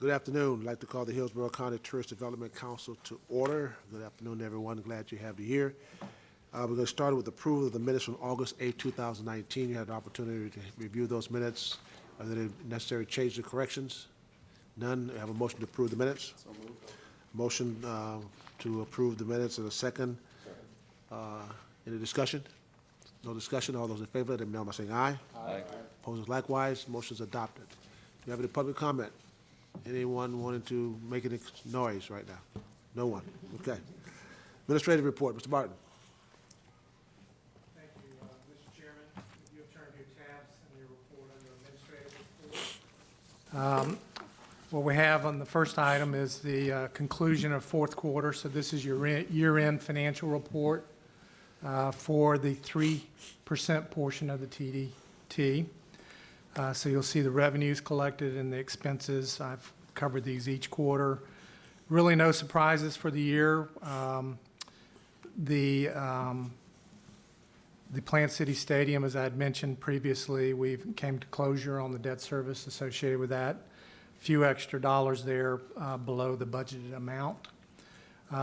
Good afternoon. I'd like to call the Hillsborough County Tourist Development Council to order. Good afternoon, everyone. Glad you have you here. We're going to start with approval of the minutes from August 8, 2019. You had an opportunity to review those minutes. Are there necessary changes or corrections? None. I have a motion to approve the minutes. So moved. Motion to approve the minutes in a second. Any discussion? No discussion. All those in favor, let them know by saying aye. Aye. Opposers likewise. Motion is adopted. Do you have any public comment? Anyone wanting to make any noise right now? No one. Okay. Administrative report, Mr. Barton. Thank you, Mr. Chairman. If you'll turn to your tabs and your report under administrative report. What we have on the first item is the conclusion of fourth quarter. So this is your year-end financial report for the 3% portion of the TDT. So you'll see the revenues collected and the expenses. I've covered these each quarter. Really no surprises for the year. The Plant City Stadium, as I had mentioned previously, we came to closure on the debt service associated with that. A few extra dollars there below the budgeted amount.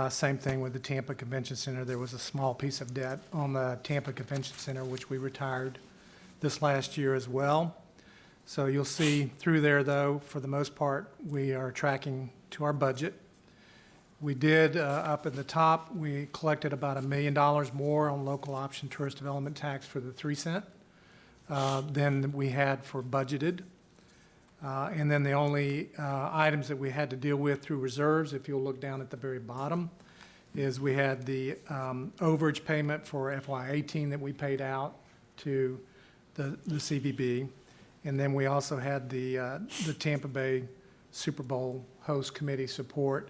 Same thing with the Tampa Convention Center. There was a small piece of debt on the Tampa Convention Center, which we retired this last year as well. So you'll see through there, though, for the most part, we are tracking to our budget. We did, up at the top, we collected about $1 million more on local option tourist development tax for the 3 cent than we had for budgeted. And then the only items that we had to deal with through reserves, if you'll look down at the very bottom, is we had the overage payment for FY18 that we paid out to the CVB. And then we also had the Tampa Bay Super Bowl host committee support.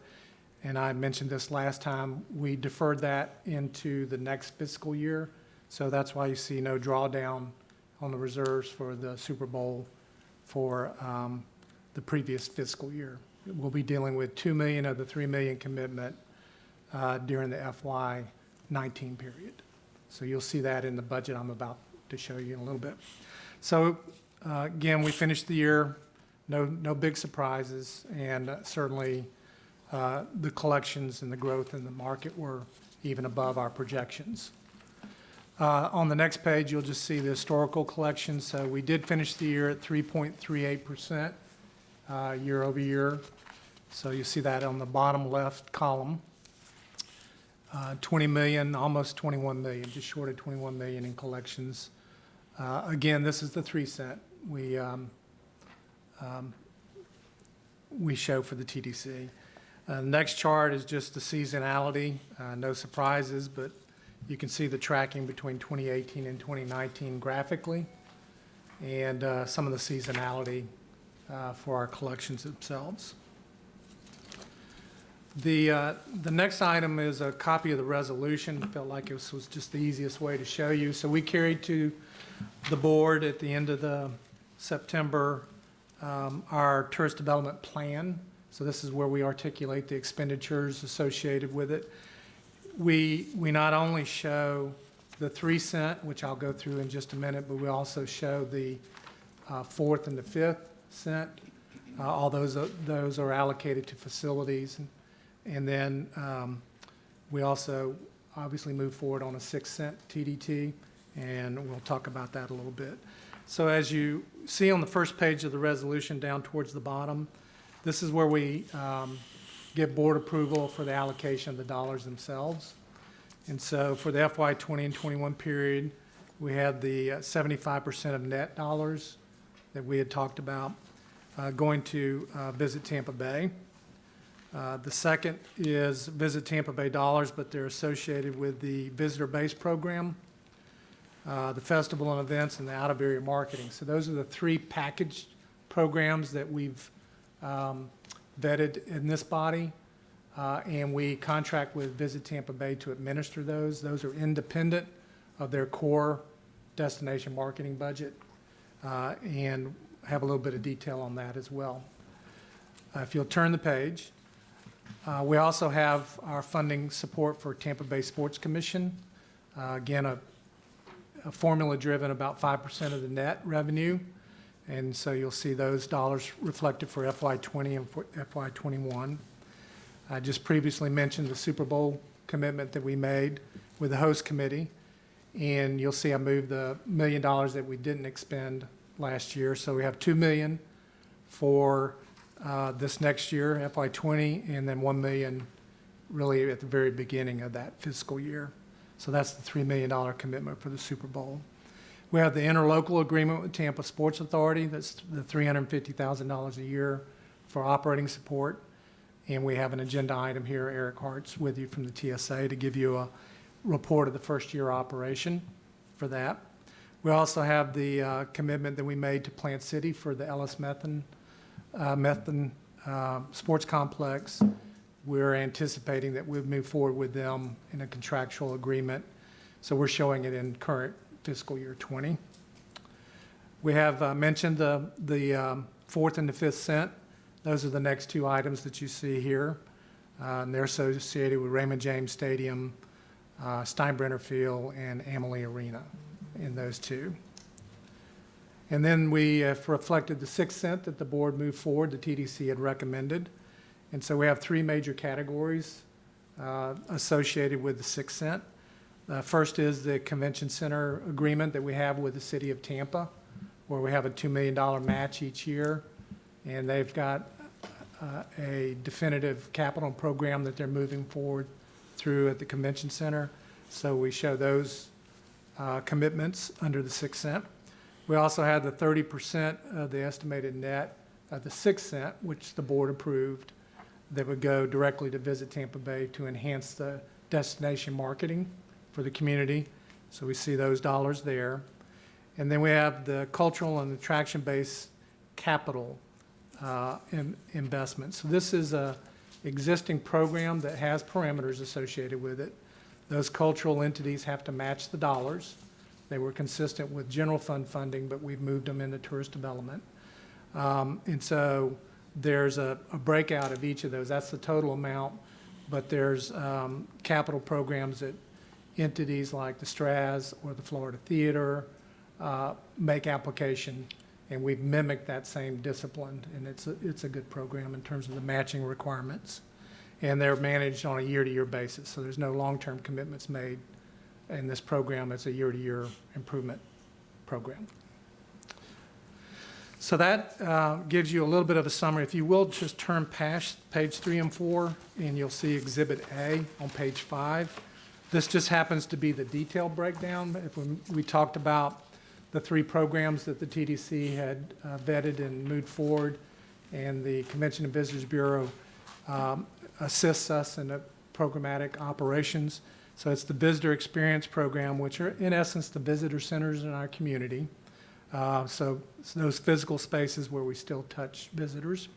And I mentioned this last time, we deferred that into the next fiscal year. So that's why you see no drawdown on the reserves for the Super Bowl for the previous fiscal year. We'll be dealing with $2 million of the $3 million commitment during the FY19 period. So you'll see that in the budget I'm about to show you in a little bit. So again, we finished the year, no big surprises, and certainly the collections and the growth in the market were even above our projections. On the next page, you'll just see the historical collections. So we did finish the year at 3.38% year over year. So you see that on the bottom left column. 20 million, almost 21 million, just short of 21 million in collections. Again, this is the 3 cent we show for the TDC. Next chart is just the seasonality. No surprises, but you can see the tracking between 2018 and 2019 graphically, and some of the seasonality for our collections themselves. The next item is a copy of the resolution. Felt like this was just the easiest way to show you. So we carried to the board at the end of the September our tourist development plan. So this is where we articulate the expenditures associated with it. We not only show the 3 cent, which I'll go through in just a minute, but we also show the 4th and the 5th cent. All those are allocated to facilities. And then we also obviously move forward on a 6 cent TDT, and we'll talk about that a little bit. So as you see on the first page of the resolution down towards the bottom, this is where we get board approval for the allocation of the dollars themselves. And so for the FY20 and 21 period, we had the 75% of net dollars that we had talked about going to Visit Tampa Bay. The second is Visit Tampa Bay dollars, but they're associated with the visitor-based program, the festival and events, and the out-of-area marketing. So those are the 3 packaged programs that we've vetted in this body, and we contract with Visit Tampa Bay to administer those. Those are independent of their core destination marketing budget, and have a little bit of detail on that as well. If you'll turn the page, we also have our funding support for Tampa Bay Sports Commission. Again, a formula driven about 5% of the net revenue. And so you'll see those dollars reflected for FY20 and for FY21. I just previously mentioned the Super Bowl commitment that we made with the host committee. And you'll see I moved the $1 million that we didn't expend last year. So we have $2 million for this next year, FY20, and then $1 million really at the very beginning of that fiscal year. So that's the $3 million commitment for the Super Bowl. We have the interlocal agreement with Tampa Sports Authority. That's the $350,000 a year for operating support. And we have an agenda item here, Eric Hart's with you from the TSA to give you a report of the first year operation for that. We also have the commitment that we made to Plant City for the Ellis Method Sports Complex. We're anticipating that we'll move forward with them in a contractual agreement. So we're showing it in current fiscal year 20. We have mentioned the fourth and the fifth cent. Those are the next two items that you see here. And they're associated with Raymond James Stadium, Steinbrenner Field, and Amalie Arena in those two. And then we have reflected the 6 cent that the board moved forward, the TDC had recommended. And so we have three major categories associated with the 6 cent. First is the convention center agreement that we have with the city of Tampa, where we have a $2 million match each year. And they've got a definitive capital program that they're moving forward through at the convention center. So we show those commitments under the 6 cent. We also had the 30% of the estimated net of the 6 cent, which the board approved, that would go directly to Visit Tampa Bay to enhance the destination marketing for the community. So we see those dollars there. And then we have the cultural and attraction-based capital investment. So this is a existing program that has parameters associated with it. Those cultural entities have to match the dollars. They were consistent with general fund funding, but we've moved them into tourist development. And so there's a breakout of each of those. That's the total amount, but there's capital programs that entities like the Straz or the Florida Theater make application, and we've mimicked that same discipline, and it's a good program in terms of the matching requirements. And they're managed on a year-to-year basis, so there's no long-term commitments made in this program. It's a year-to-year improvement program. So that gives you a little bit of a summary. If you will, just turn past page 3 and 4, and you'll see Exhibit A on page 5. This just happens to be the detailed breakdown. If we talked about the 3 programs that the TDC had vetted and moved forward, and the Convention and Visitors Bureau assists us in the programmatic operations. So it's the Visitor Experience Program, which are in essence the visitor centers in our community. So it's those physical spaces where we still touch visitors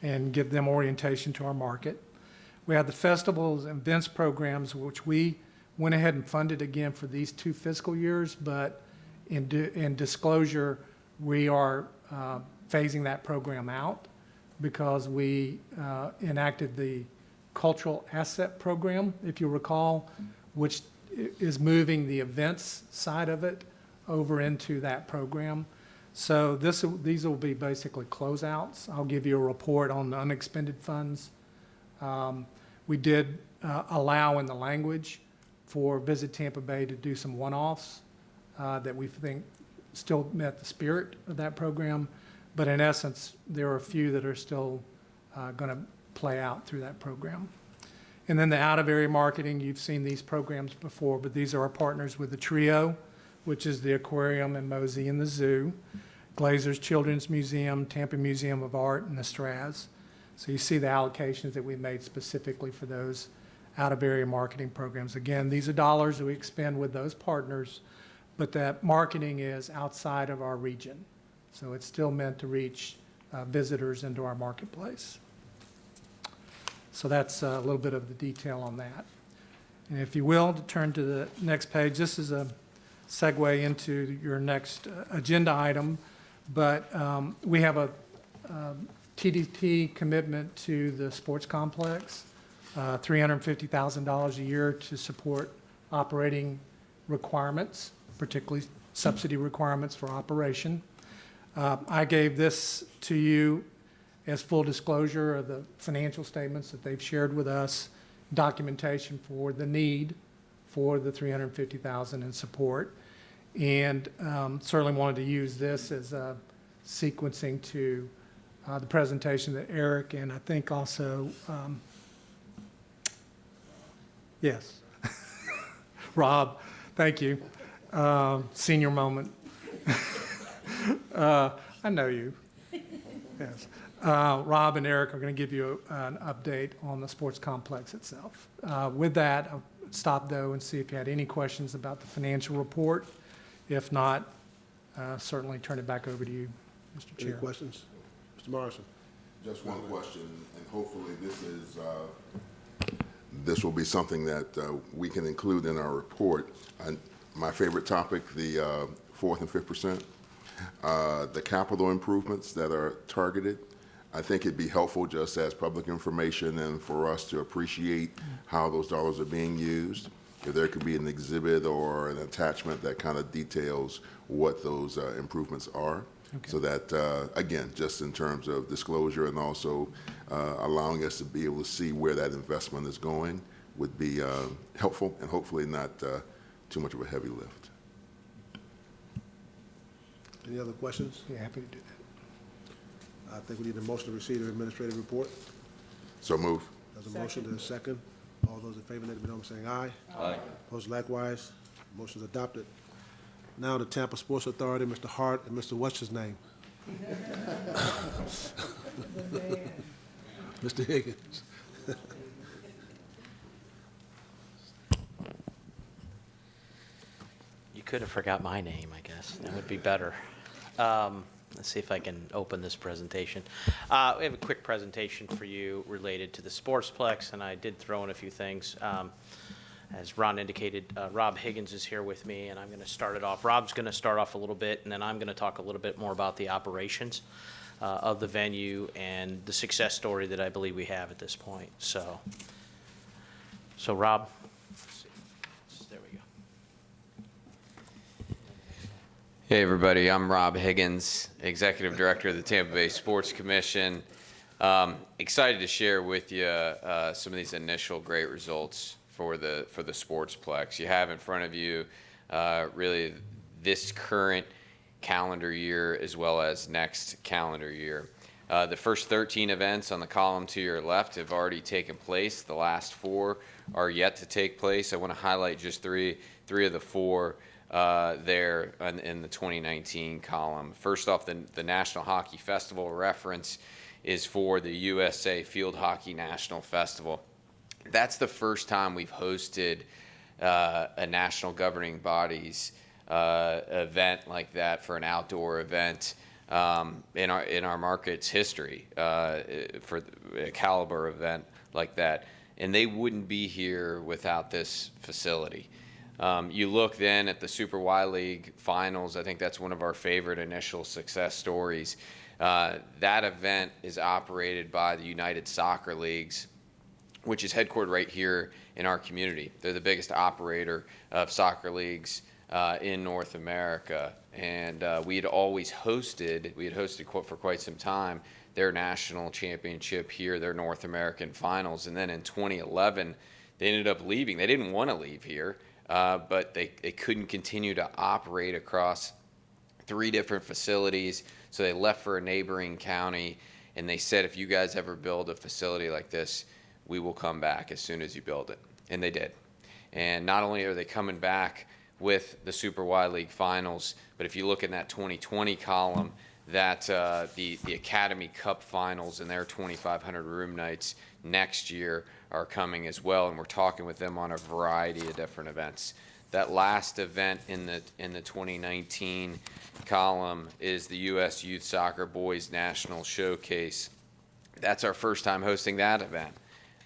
and give them orientation to our market. We have the festivals and events programs, which we went ahead and funded again for these 2 fiscal years, but in disclosure, we are phasing that program out because we enacted the Cultural Asset Program, if you recall, which is moving the events side of it over into that program. So these will be basically closeouts. I'll give you a report on the unexpended funds. We did allow in the language for Visit Tampa Bay to do some one-offs that we think still met the spirit of that program. But in essence, there are a few that are still going to play out through that program. And then the out-of-area marketing, you've seen these programs before, but these are our partners with the TRIO, which is the aquarium and Mosey and the zoo, Glazer's Children's Museum, Tampa Museum of Art, and the Straz. So you see the allocations that we made specifically for those out-of-area marketing programs. Again, these are dollars that we expend with those partners, but that marketing is outside of our region. So it's still meant to reach visitors into our marketplace. So that's a little bit of the detail on that. And if you will, to turn to the next page, this is a segue into your next agenda item, but we have a TDT commitment to the sports complex, $350,000 a year to support operating requirements, particularly subsidy requirements for operation. I gave this to you as full disclosure of the financial statements that they've shared with us, documentation for the need for the $350,000 in support, and certainly wanted to use this as a sequencing to the presentation that Eric and I think also, yes, Rob, thank you, senior moment. I know you. Yes. Rob and Eric are going to give you an update on the sports complex itself. With that, I'll stop though and see if you had any questions about the financial report. If not, certainly turn it back over to you, Mr. Chair. Any questions? Mr. Morrison? Just one question, and hopefully this will be something that we can include in our report. My favorite topic, the 4th and 5th percent, the capital improvements that are targeted. I think it'd be helpful just as public information and for us to appreciate how those dollars are being used. If there could be an exhibit or an attachment that kind of details what those improvements are. Okay. So that, again, just in terms of disclosure and also allowing us to be able to see where that investment is going would be helpful and hopefully not too much of a heavy lift. Any other questions? Yeah, happy to do that. I think we need a motion to receive the administrative report. So move. There's a motion, there's a second. All those in favor, let me know by saying aye. Aye. Opposed likewise. Motion is adopted. Now the Tampa Sports Authority, Mr. Hart and Mr. What's his name? Mr. Higgins. You could have forgot my name, I guess. That would be better. Let's see if I can open this presentation. We have a quick presentation for you related to the Sportsplex, and I did throw in a few things. As Ron indicated, Rob Higgins is here with me, and I'm going to start it off. Rob's going to start off a little bit, and then I'm going to talk a little bit more about the operations of the venue and the success story that I believe we have at this point. So Rob, there we go. Hey everybody, I'm Rob Higgins, Executive Director of the Tampa Bay Sports Commission. Excited to share with you some of these initial great results for the Sportsplex. You have in front of you really this current calendar year as well as next calendar year. The first 13 events on the column to your left have already taken place. The last 4 are yet to take place. I want to highlight just three of the 4 there in the 2019 column. First off, the National Hockey Festival reference is for the USA Field Hockey National Festival. That's the first time we've hosted a national governing bodies event like that for an outdoor event in our market's history for a caliber event like that. And they wouldn't be here without this facility. You look then at the Super Y League finals. I think that's one of our favorite initial success stories. That event is operated by the United Soccer Leagues, which is headquartered right here in our community. They're the biggest operator of soccer leagues in North America. And we had hosted for quite some time their national championship here, their North American finals. And then in 2011, they ended up leaving. They didn't want to leave here. But they couldn't continue to operate across 3 different facilities, so they left for a neighboring county, and they said, if you guys ever build a facility like this, we will come back as soon as you build it. And they did. And not only are they coming back with the Super Y League finals, but if you look in that 2020 column, that the Academy Cup finals and their 2,500 room nights next year are coming as well, and we're talking with them on a variety of different events. That last event in the 2019 column is the U.S. Youth Soccer Boys National Showcase. That's our first time hosting that event.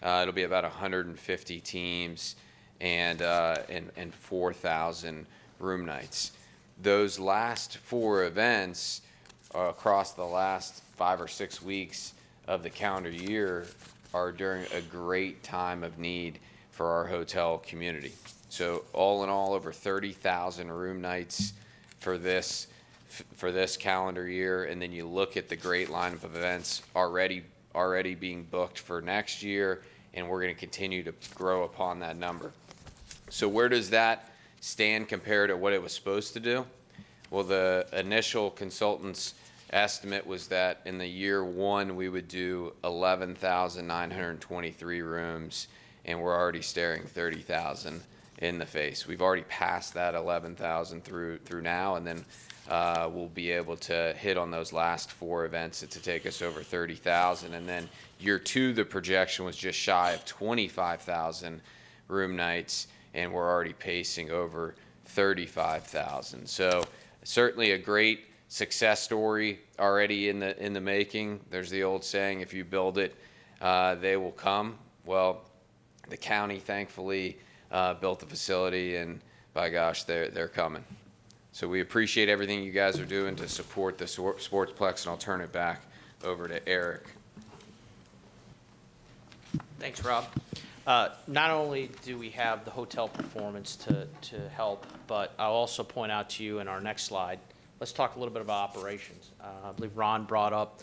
It'll be about 150 teams and 4,000 room nights. Those last 4 events across the last 5 or 6 weeks of the calendar year are during a great time of need for our hotel community. So all in all, over 30,000 room nights for this for this calendar year, and then you look at the great lineup of events already being booked for next year, and we're going to continue to grow upon that number. So where does that stand compared to what it was supposed to do? Well, the initial consultant's estimate was that in the year one we would do 11,923 rooms, and we're already staring 30,000 in the face. We've already passed that 11,000 through now, and then we'll be able to hit on those last 4 events to take us over 30,000. And then year 2, the projection was just shy of 25,000 room nights, and we're already pacing over 35,000. So certainly a great success story already in the making. There's the old saying, if you build it, they will come. Well, the county thankfully built the facility, and by gosh, they're coming. So we appreciate everything you guys are doing to support the Sportsplex, and I'll turn it back over to Eric. Thanks, Rob. Not only do we have the hotel performance to help, but I'll also point out to you in our next slide, let's talk a little bit about operations. I believe Ron brought up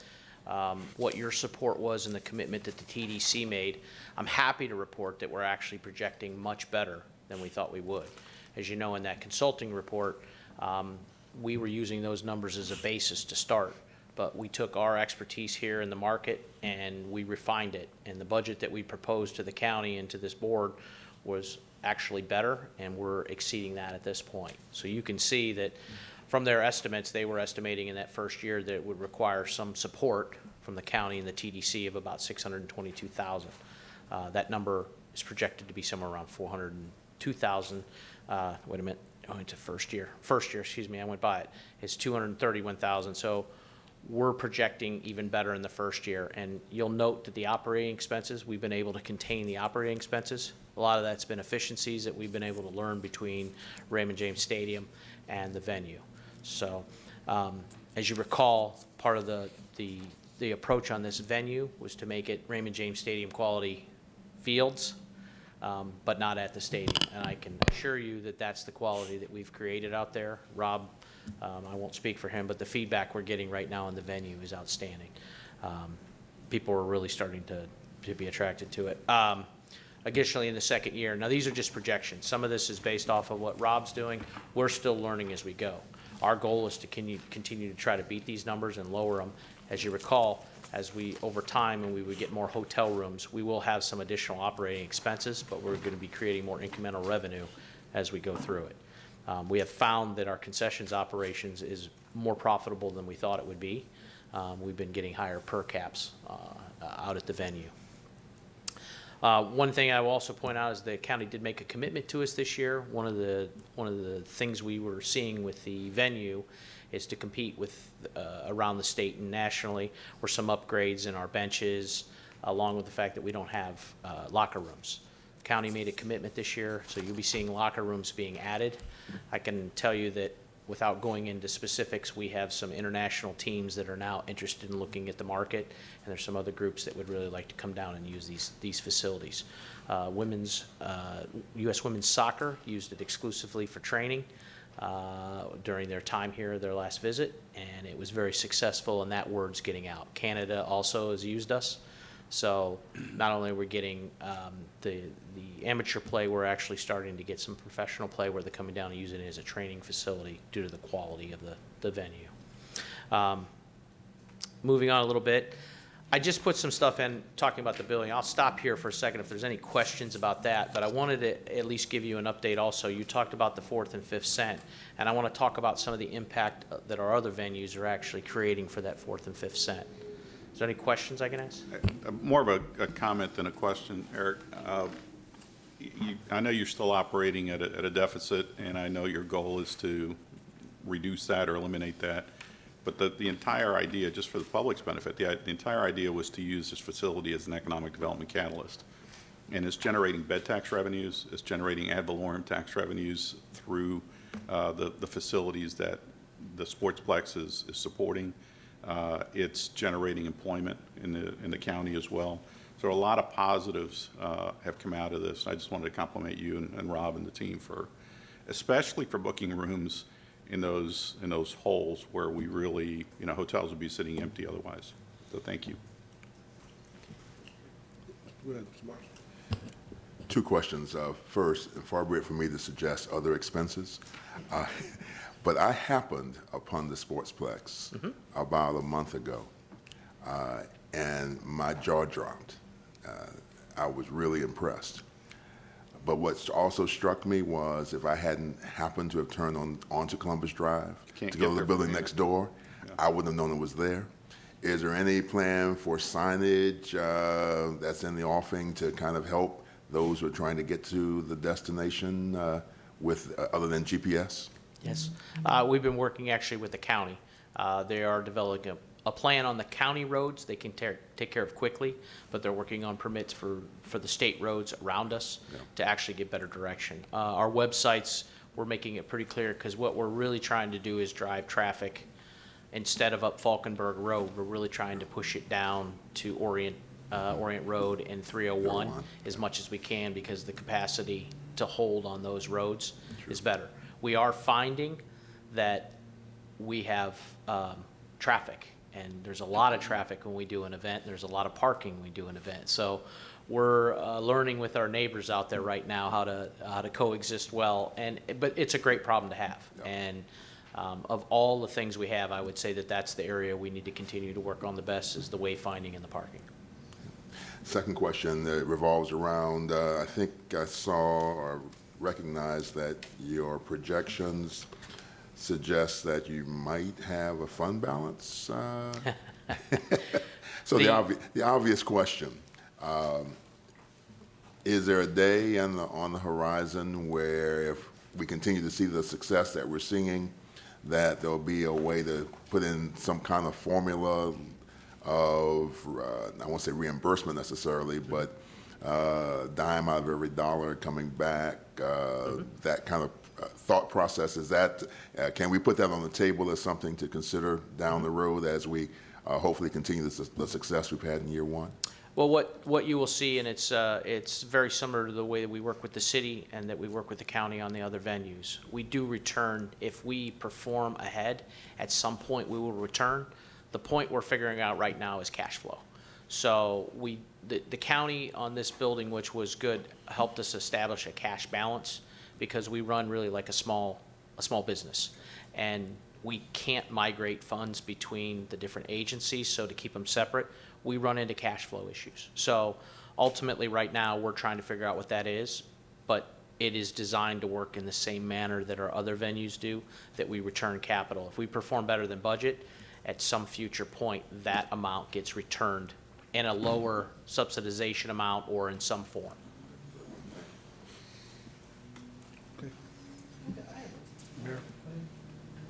what your support was and the commitment that the TDC made. I'm happy to report that we're actually projecting much better than we thought we would. As you know, in that consulting report, we were using those numbers as a basis to start, but we took our expertise here in the market and we refined it. And the budget that we proposed to the county and to this board was actually better, and we're exceeding that at this point. So you can see that from their estimates, they were estimating in that first year that it would require some support from the county and the TDC of about $622,000. That number is projected to be somewhere around $402,000. Wait a minute. Oh, it's a first year, excuse me, I went by it. It's $231,000. So we're projecting even better in the first year. And you'll note that the operating expenses, we've been able to contain the operating expenses. A lot of that's been efficiencies that we've been able to learn between Raymond James Stadium and the venue. So as you recall, part of the approach on this venue was to make it Raymond James Stadium quality fields, but not at the stadium. And I can assure you that that's the quality that we've created out there. Rob, I won't speak for him, but the feedback we're getting right now in the venue is outstanding. People are really starting to be attracted to it. Additionally, in the second year, now these are just projections. Some of this is based off of what Rob's doing. We're still learning as we go. Our goal is to continue to try to beat these numbers and lower them. As you recall, as we, over time, and we would get more hotel rooms, we will have some additional operating expenses, but we're going to be creating more incremental revenue as we go through it. We have found that our concessions operations is more profitable than we thought it would be. We've been getting higher per caps out at the venue. One thing I will also point out is the county did make a commitment to us this year. One of the things we were seeing with the venue is to compete with around the state and nationally, were some upgrades in our benches, along with the fact that we don't have locker rooms. The county made a commitment this year, so you'll be seeing locker rooms being added. I can tell you that without going into specifics, we have some international teams that are now interested in looking at the market, and there's some other groups that would really like to come down and use these facilities. U.S. Women's Soccer used it exclusively for training during their time here, their last visit, and it was very successful, and that word's getting out. Canada also has used us. So not only are we getting the amateur play, we're actually starting to get some professional play where they're coming down and using it as a training facility due to the quality of the venue. Moving on a little bit, I just put some stuff in talking about the building. I'll stop here for a second if there's any questions about that, but I wanted to at least give you an update also. You talked about the 4th and 5th cent, and I want to talk about some of the impact that our other venues are actually creating for that 4th and 5th cent. Is there any questions I can ask? More of a comment than a question, Eric. I know you're still operating at a deficit, and I know your goal is to reduce that or eliminate that. But the entire idea, just for the public's benefit, the entire idea was to use this facility as an economic development catalyst. And it's generating bed tax revenues, it's generating ad valorem tax revenues through the facilities that the Sportsplex is supporting. It's generating employment in the county as well. So a lot of positives have come out of this. I just wanted to compliment you and Rob and the team especially for booking rooms in those holes where we really, hotels would be sitting empty otherwise. So thank you. Go ahead, Mr. Marshall. Two questions. First, and far be it from me to suggest other expenses, but I happened upon the Sportsplex about a month ago, and my jaw dropped. I was really impressed. But what also struck me was if I hadn't happened to have turned onto Columbus Drive Can't to get go to the there building from here. next door, I wouldn't have known it was there. Is there any plan for signage that's in the offing to kind of help those who are trying to get to the destination with other than GPS? Yes. We've been working actually with the county. They are developing a plan on the county roads they can take care of quickly, but they're working on permits for the state roads around us to actually get better direction. Our websites, we're making it pretty clear because what we're really trying to do is drive traffic. Instead of up Falkenberg Road, we're really trying to push it down to Orient Road and 301 as much as we can because the capacity to hold on those roads is better. We are finding that we have traffic, and there's a lot of traffic when we do an event. There's a lot of parking when we do an event. So we're learning with our neighbors out there right now how to coexist well. But it's a great problem to have. And of all the things we have, I would say that that's the area we need to continue to work on the best is the wayfinding and the parking. Second question that revolves around, I think I saw or recognized that your projections suggest that you might have a fund balance. So the obvious question, is there a day on the horizon where if we continue to see the success that we're seeing, that there'll be a way to put in some kind of formula of, I won't say reimbursement necessarily, but dime out of every dollar coming back, that kind of thought process, is that, can we put that on the table as something to consider down the road as we hopefully continue the success we've had in year one? Well, what you will see, and it's very similar to the way that we work with the city and that we work with the county on the other venues. We do return, if we perform ahead, at some point we will return. The point we're figuring out right now is cash flow. So the county on this building, which was good, helped us establish a cash balance because we run really like a small business. And we can't migrate funds between the different agencies, so to keep them separate, we run into cash flow issues. So ultimately, right now, we're trying to figure out what that is, but it is designed to work in the same manner that our other venues do, that we return capital. If we perform better than budget, at some future point, that amount gets returned in a lower subsidization amount or in some form.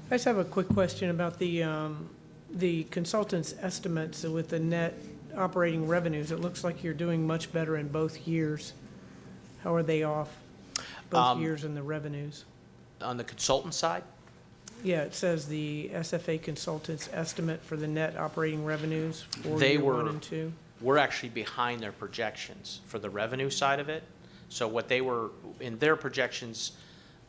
I just have a quick question about the consultant's estimates with the net operating revenues. It looks like you're doing much better in both years. How are they off, both years in the revenues? On the consultant side, Yeah, it says the SFA consultant's estimate for the net operating revenues for They year were- 1 and 2. we're actually behind their projections for the revenue side of it. So what they were, in their projections,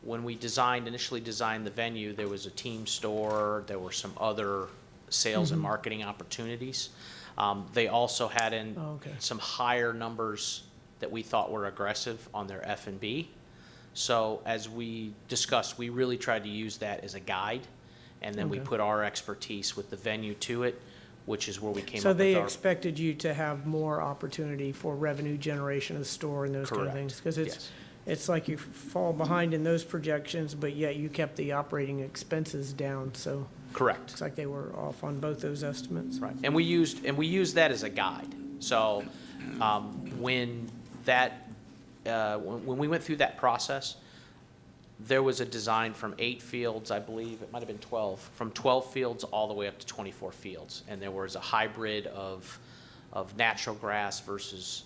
when we initially designed the venue, there was a team store, there were some other sales and marketing opportunities. They also had in Oh, okay. some higher numbers that we thought were aggressive on their F&B. So as we discussed, we really tried to use that as a guide, and then we Okay. put our expertise with the venue to it, which is where we came So up they with our. expected you to have more opportunity for revenue generation of the store and those kind of Correct. things? Because Yes. it's like you fall behind in those projections, but yet you kept the operating expenses down, so Correct. looks like they were off on both those estimates. Right, and we used that as a guide. So when we went through that process, there was a design from 8 fields, I believe, it might have been 12, from 12 fields all the way up to 24 fields. And there was a hybrid of natural grass versus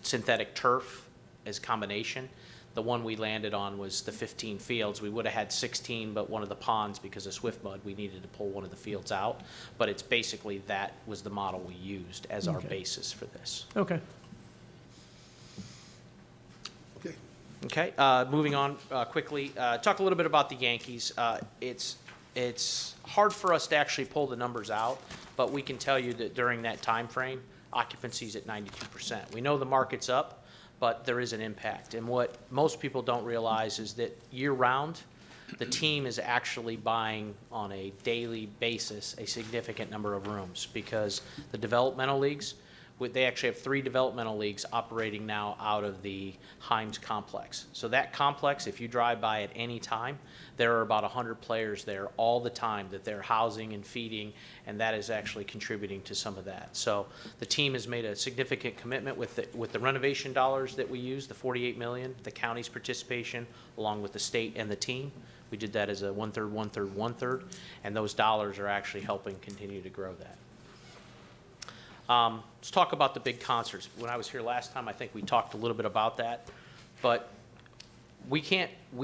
synthetic turf as combination. The one we landed on was the 15 fields. We would have had 16, but one of the ponds, because of swift mud, we needed to pull one of the fields out. But it's basically that was the model we used as our Okay. basis for this. Okay. Okay. Okay, moving on quickly, talk a little bit about the Yankees. It's hard for us to actually pull the numbers out, but we can tell you that during that time frame, occupancy's at 92%. We know the market's up, but there is an impact. And what most people don't realize is that year-round, the team is actually buying on a daily basis a significant number of rooms, because the developmental leagues, they actually have 3 developmental leagues operating now out of the Himes complex. So that complex, if you drive by at any time, there are about 100 players there all the time that they're housing and feeding, and that is actually contributing to some of that. So the team has made a significant commitment with the renovation dollars that we use, the $48 million, the county's participation, along with the state and the team. We did that as a 1/3, 1/3, 1/3, and those dollars are actually helping continue to grow that. Let's talk about the big concerts. When I was here last time, I think we talked a little bit about that, but we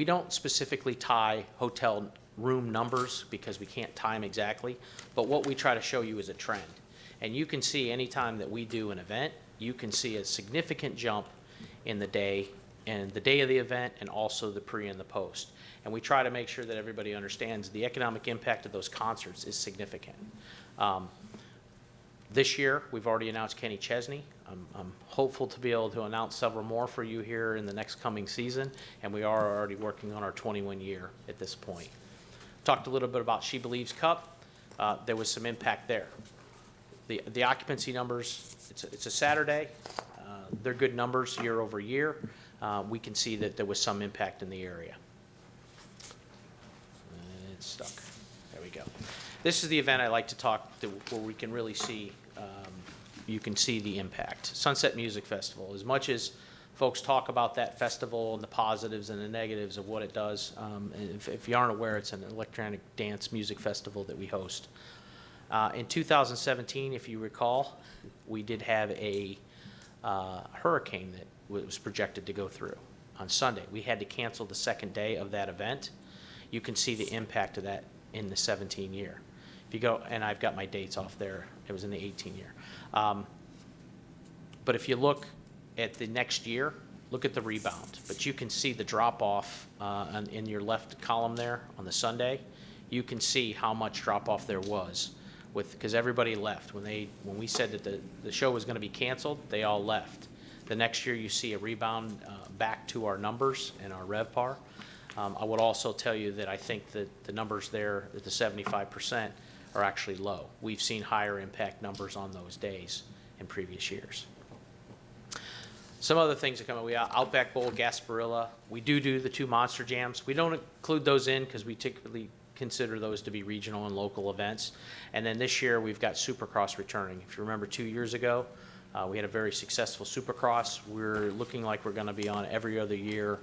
don't specifically tie hotel room numbers because we can't tie them exactly, but what we try to show you is a trend. And you can see anytime that we do an event, you can see a significant jump in the day, and the day of the event, and also the pre and the post. And we try to make sure that everybody understands the economic impact of those concerts is significant. This year, we've already announced Kenny Chesney. I'm hopeful to be able to announce several more for you here in the next coming season, and we are already working on our 21 year at this point. Talked a little bit about She Believes Cup. There was some impact there. The occupancy numbers, it's a Saturday. They're good numbers year over year. We can see that there was some impact in the area. It's stuck. There we go. This is the event I like to talk to, where we can really see, you can see the impact. Sunset Music Festival. As much as folks talk about that festival and the positives and the negatives of what it does, if you aren't aware, it's an electronic dance music festival that we host. In 2017, if you recall, we did have a hurricane that was projected to go through on Sunday. We had to cancel the second day of that event. You can see the impact of that in the 17 year. If you go, and I've got my dates off there, it was in the 18 year. But if you look at the next year, look at the rebound. But you can see the drop off in your left column there on the Sunday. You can see how much drop off there was, because everybody left. When we said that the show was going to be canceled, they all left. The next year you see a rebound back to our numbers and our RevPAR. I would also tell you that I think that the numbers there at the 75% are actually low. We've seen higher impact numbers on those days in previous years. Some other things that come up, Outback Bowl, Gasparilla. We do the 2 Monster Jams. We don't include those in because we typically consider those to be regional and local events. And then this year we've got Supercross returning. If you remember 2 years ago, we had a very successful Supercross. We're looking like we're going to be on every other year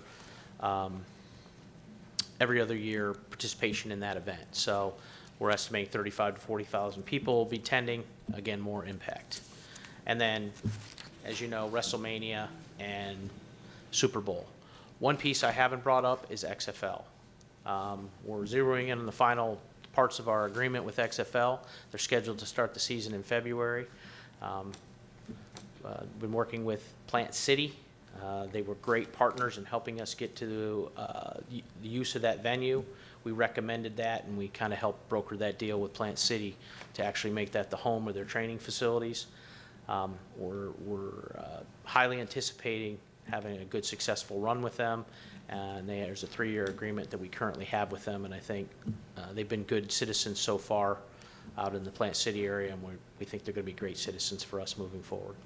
participation in that event. So we're estimating 35,000 to 40,000 people will be attending. Again, more impact. And then, as you know, WrestleMania and Super Bowl. One piece I haven't brought up is XFL. We're zeroing in on the final parts of our agreement with XFL. They're scheduled to start the season in February. Been working with Plant City. They were great partners in helping us get to the use of that venue. We recommended that, and we kind of helped broker that deal with Plant City to actually make that the home of their training facilities. We're highly anticipating having a good, successful run with them, and there's a 3-year agreement that we currently have with them, and I think they've been good citizens so far out in the Plant City area, and we think they're going to be great citizens for us moving forward.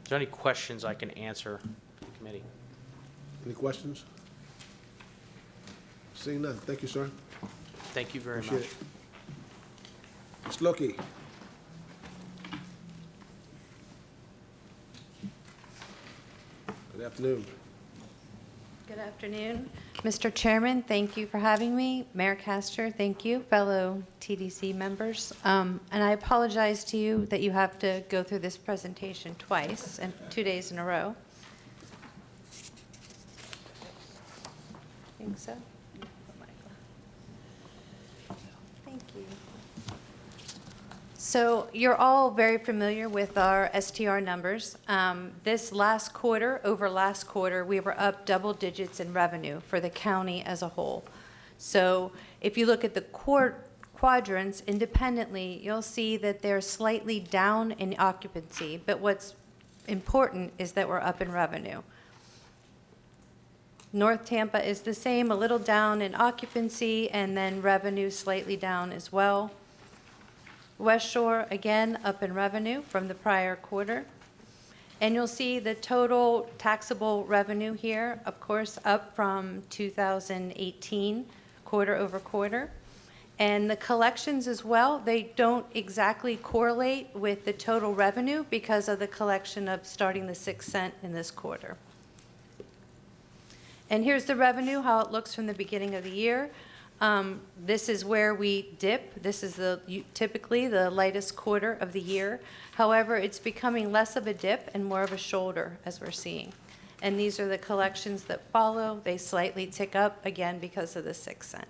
Is there any questions I can answer to the committee? Any questions? Seeing none. Thank you, sir. Thank you very Appreciate much. it. Ms. Loki. Good afternoon. Good afternoon. Mr. Chairman, thank you for having me. Mayor Castor, thank you. Fellow TDC members. And I apologize to you that you have to go through this presentation twice and 2 days in a row. Think so? Thank you. So you're all very familiar with our STR numbers. This last quarter, over last quarter, we were up double digits in revenue for the county as a whole. So if you look at the quadrants independently, you'll see that they're slightly down in occupancy, but what's important is that we're up in revenue. North Tampa is the same, a little down in occupancy, and then revenue slightly down as well. West Shore, again, up in revenue from the prior quarter. And you'll see the total taxable revenue here, of course, up from 2018, quarter over quarter. And the collections as well, they don't exactly correlate with the total revenue because of the collection of starting the 6 cent in this quarter. And here's the revenue, how it looks from the beginning of the year. This is where we dip. This is typically the lightest quarter of the year. However, it's becoming less of a dip and more of a shoulder, as we're seeing. And these are the collections that follow. They slightly tick up, again, because of the 6 cent.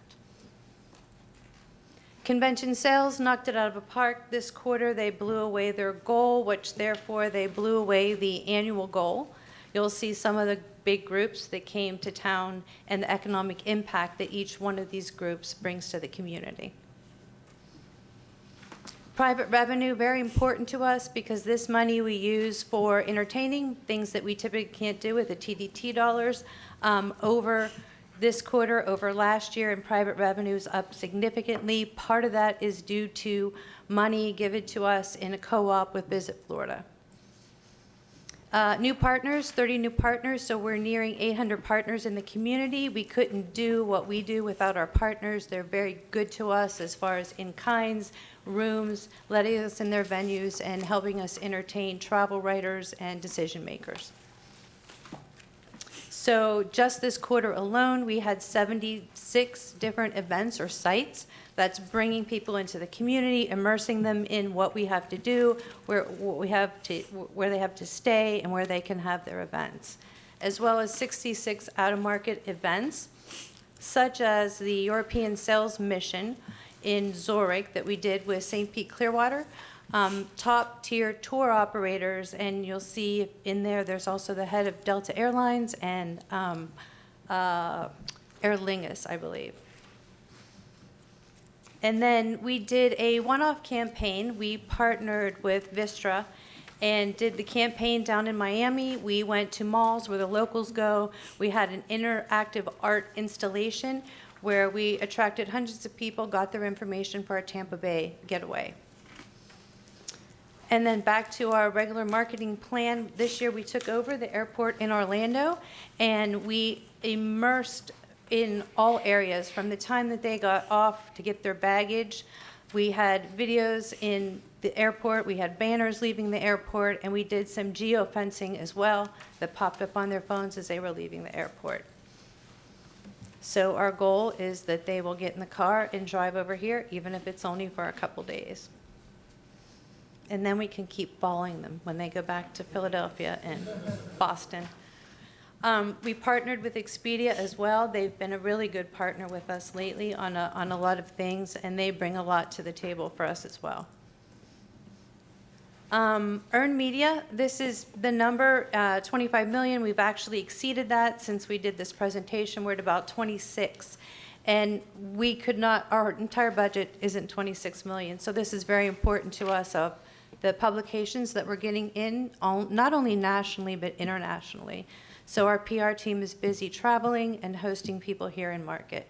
Convention sales knocked it out of the park this quarter. They blew away their goal, which therefore they blew away the annual goal. You'll see some of the big groups that came to town and the economic impact that each one of these groups brings to the community. Private revenue, very important to us because this money we use for entertaining, things that we typically can't do with the TDT dollars. Over this quarter, over last year, and private revenue is up significantly. Part of that is due to money given to us in a co-op with Visit Florida. New partners, 30 new partners, so we're nearing 800 partners in the community. We couldn't do what we do without our partners. They're very good to us as far as in-kinds, rooms, letting us in their venues, and helping us entertain travel writers and decision makers. So just this quarter alone, we had 76 different events or sites. That's bringing people into the community, immersing them in what we have to do, where they have to stay, and where they can have their events, as well as 66 out-of-market events, such as the European Sales Mission in Zurich that we did with St. Pete Clearwater. Top-tier tour operators, and you'll see in there, there's also the head of Delta Airlines and Aer Lingus, I believe. And then we did a one-off campaign. We partnered with Vistra and did the campaign down in Miami. We went to malls where the locals go. We had an interactive art installation where we attracted hundreds of people, got their information for our Tampa Bay getaway. And then back to our regular marketing plan. This year we took over the airport in Orlando, and we immersed in all areas from the time that they got off to get their baggage. We had videos in the airport, we had banners leaving the airport, and we did some geofencing as well that popped up on their phones as they were leaving the airport. So our goal is that they will get in the car and drive over here, even if it's only for a couple days. And then we can keep following them when they go back to Philadelphia and Boston. We partnered with Expedia as well. They've been a really good partner with us lately on a lot of things, and they bring a lot to the table for us as well. Earned media, this is the number, 25 million. We've actually exceeded that since we did this presentation. We're at about 26. And we could not, our entire budget isn't 26 million. So this is very important to us of the publications that we're getting in, not only nationally, but internationally. So our PR team is busy traveling and hosting people here in market.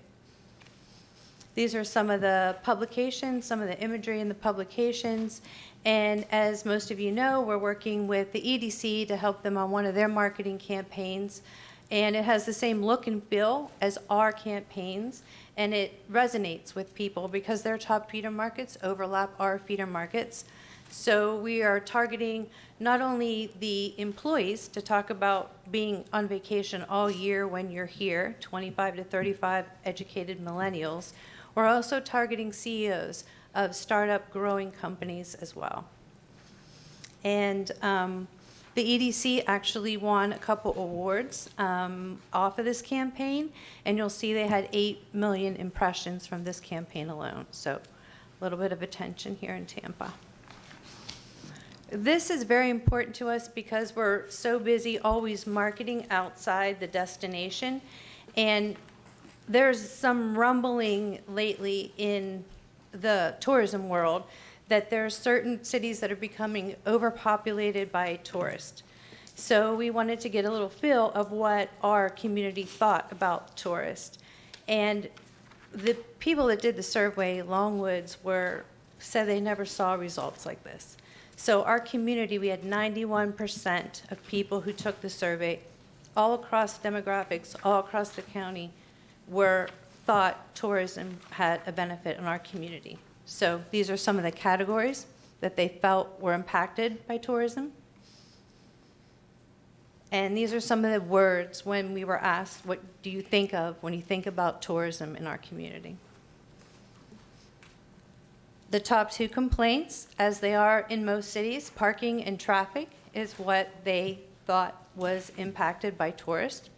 These are some of the publications, some of the imagery in the publications. And as most of you know, we're working with the EDC to help them on one of their marketing campaigns. And it has the same look and feel as our campaigns. And it resonates with people because their top feeder markets overlap our feeder markets. So we are targeting not only the employees to talk about being on vacation all year when you're here, 25 to 35 educated millennials, we're also targeting CEOs of startup growing companies as well. And the EDC actually won a couple awards off of this campaign, and you'll see they had 8 million impressions from this campaign alone. So a little bit of attention here in Tampa. This is very important to us because we're so busy always marketing outside the destination. And there's some rumbling lately in the tourism world that there are certain cities that are becoming overpopulated by tourists. So we wanted to get a little feel of what our community thought about tourists. And the people that did the survey, Longwoods, said they never saw results like this. So our community, we had 91% of people who took the survey, all across demographics, all across the county, thought tourism had a benefit in our community. So these are some of the categories that they felt were impacted by tourism. And these are some of the words when we were asked, what do you think of when you think about tourism in our community? The top two complaints, as they are in most cities, parking and traffic is what they thought was impacted by tourists.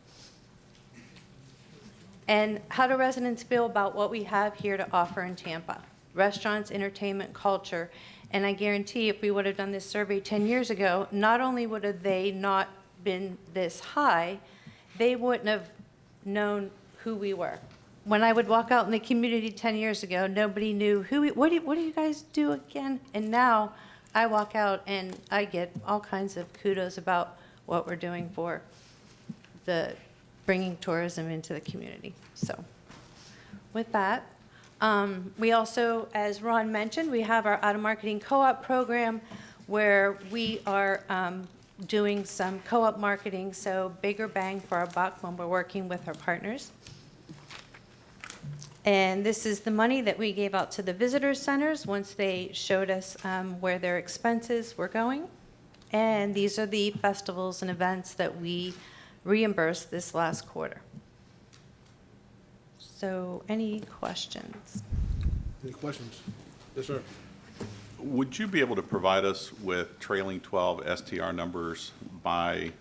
And how do residents feel about what we have here to offer in Tampa? Restaurants, entertainment, culture. And I guarantee if we would have done this survey 10 years ago, not only would have they not been this high, they wouldn't have known who we were. When I would walk out in the community 10 years ago, nobody knew what do you guys do again? And now I walk out and I get all kinds of kudos about what we're doing for bringing tourism into the community. So with that, we also, as Ron mentioned, we have our out-of-marketing co-op program where we are doing some co-op marketing, so bigger bang for our buck when we're working with our partners. And this is the money that we gave out to the visitor centers once they showed us where their expenses were going. And these are the festivals and events that we reimbursed this last quarter. So any questions? Any questions? Yes, sir. Would you be able to provide us with trailing 12 STR numbers by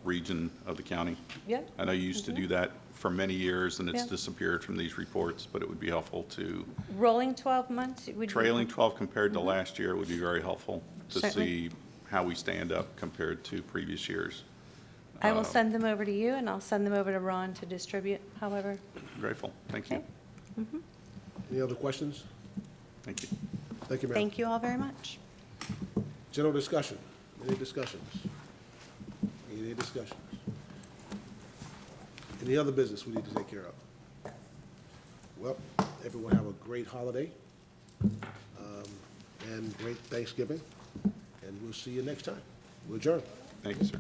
region of the county? Yeah. I know you used to do that for many years, and it's Yeah. disappeared from these reports, but it would be helpful to, Rolling 12 months? Would you- trailing 12 compared to last year would be very helpful to Certainly. see how we stand up compared to previous years. I will send them over to you, and I'll send them over to Ron to distribute, however. Grateful. Thank you. Okay. Any other questions? Thank you. Thank you, ma'am. Thank you all very much. General discussion. Any discussions? Any discussions? Any other business we need to take care of? Well, everyone have a great holiday and great Thanksgiving, and we'll see you next time. We'll adjourn. Thank you, sir.